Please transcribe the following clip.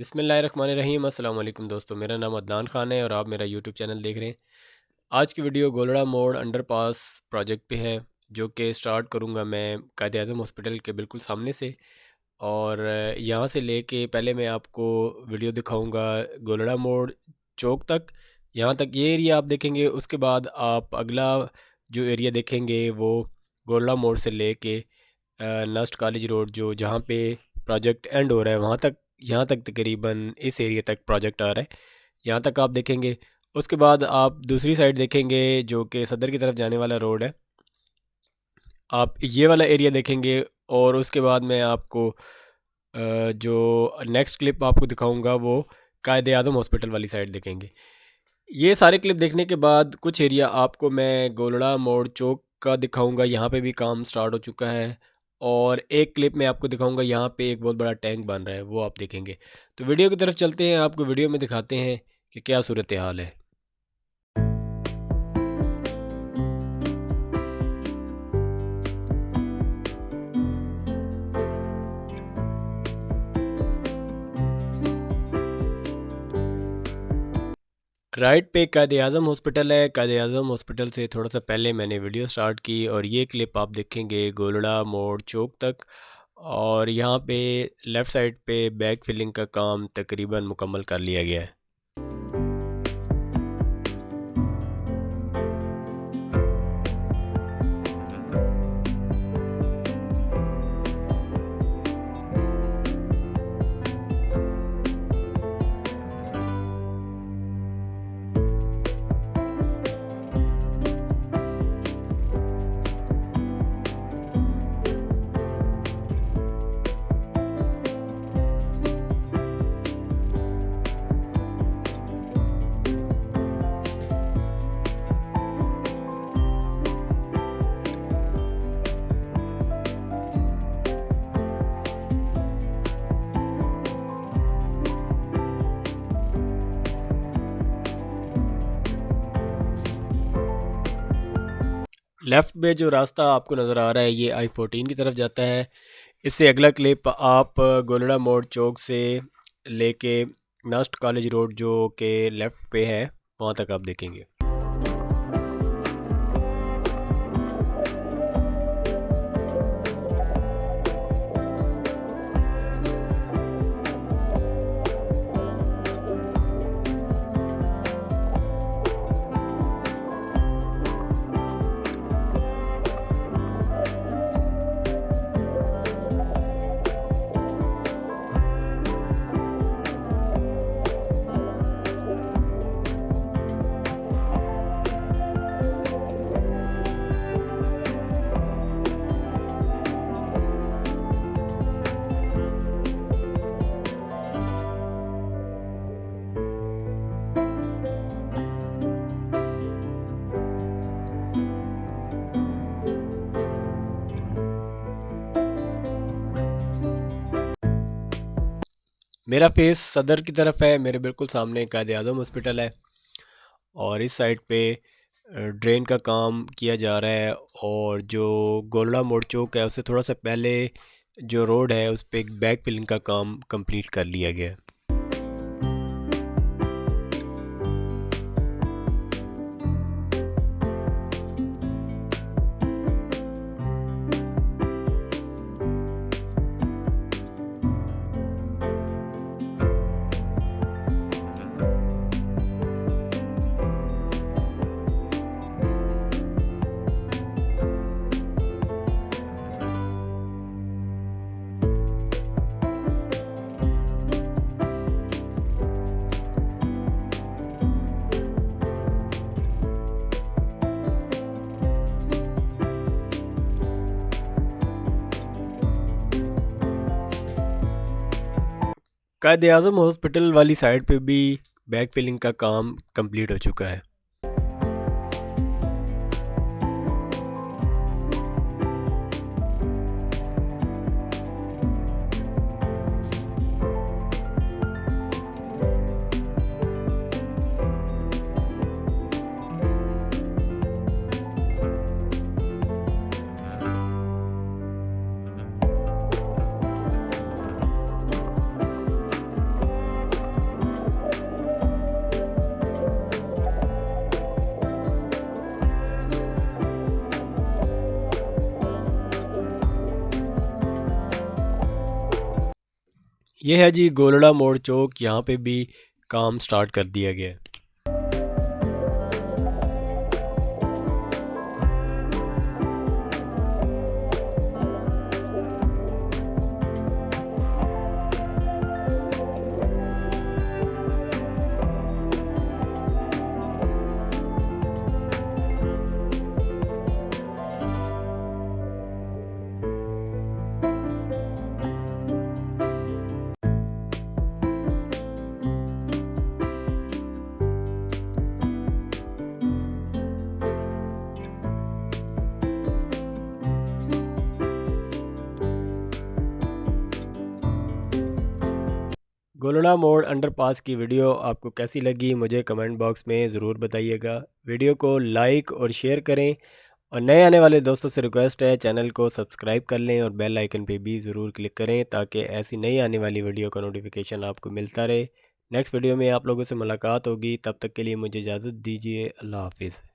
बिस्मिल्लाहिर्रहमानिर्रहीम। अस्सलाम वालेकुम दोस्तों, मेरा नाम अदनान ख़ान है और आप मेरा यूट्यूब चैनल देख रहे हैं। आज की वीडियो गोलड़ा मोड़ अंडरपास प्रोजेक्ट पे है, जो कि स्टार्ट करूँगा मैं कायद-ए-आज़म हॉस्पिटल के बिल्कुल सामने से। और यहाँ से लेके पहले मैं आपको वीडियो दिखाऊँगा गोलड़ा मोड़ चौक तक। यहाँ तक ये एरिया आप देखेंगे, उसके बाद आप अगला जो एरिया देखेंगे वो गोलड़ा मोड़ से लेके नस्ट कॉलेज रोड, जो जहाँ पे प्रोजेक्ट एंड हो रहा है वहाँ तक, यहाँ तक तकरीबन इस एरिया तक प्रोजेक्ट आ रहा है। यहाँ तक आप देखेंगे। उसके बाद आप दूसरी साइड देखेंगे जो कि सदर की तरफ जाने वाला रोड है, आप ये वाला एरिया देखेंगे। और उसके बाद मैं आपको जो नेक्स्ट क्लिप आपको दिखाऊंगा वो कायद आज़म हॉस्पिटल वाली साइड देखेंगे। ये सारे क्लिप देखने के बाद कुछ एरिया आपको मैं गोलड़ा मोड़ चौक का दिखाऊंगा, यहाँ पे भी काम स्टार्ट हो चुका है। और एक क्लिप में आपको दिखाऊंगा यहाँ पे एक बहुत बड़ा टैंक बन रहा है, वो आप देखेंगे। तो वीडियो की तरफ चलते हैं, आपको वीडियो में दिखाते हैं कि क्या सूरत हाल है। राइट पे कायद आज़म हॉस्पिटल है। कायद आज़म हॉस्पिटल से थोड़ा सा पहले मैंने वीडियो स्टार्ट की और ये क्लिप आप देखेंगे गोलड़ा मोड़ चौक तक। और यहाँ पे लेफ़्ट साइड पे बैक फिलिंग का काम तकरीबन मुकम्मल कर लिया गया है। लेफ़्ट में जो रास्ता आपको नज़र आ रहा है ये I-14 की तरफ जाता है। इससे अगला क्लिप आप गोलड़ा मोड़ चौक से लेके नस्ट कॉलेज रोड जो कि लेफ़्ट पे है वहाँ तक आप देखेंगे। मेरा फेस सदर की तरफ है, मेरे बिल्कुल सामने कायद आज़म हॉस्पिटल है और इस साइड पे ड्रेन का काम किया जा रहा है। और जो गोलड़ा मोड़ चौक है उससे थोड़ा सा पहले जो रोड है उस पर एक बैक फिलिंग का काम कंप्लीट कर लिया गया है। कायद आज़म हॉस्पिटल वाली साइड पे भी बैक फिलिंग का काम कंप्लीट हो चुका है। ये है जी गोलड़ा मोड़ चौक, यहाँ पे भी काम स्टार्ट कर दिया गया है। गोलड़ा मोड़ अंडरपास की वीडियो आपको कैसी लगी मुझे कमेंट बॉक्स में ज़रूर बताइएगा। वीडियो को लाइक और शेयर करें, और नए आने वाले दोस्तों से रिक्वेस्ट है चैनल को सब्सक्राइब कर लें और बेल आइकन पे भी ज़रूर क्लिक करें ताकि ऐसी नई आने वाली वीडियो का नोटिफिकेशन आपको मिलता रहे। नेक्स्ट वीडियो में आप लोगों से मुलाकात होगी, तब तक के लिए मुझे इजाज़त दीजिए। अल्लाह हाफिज़।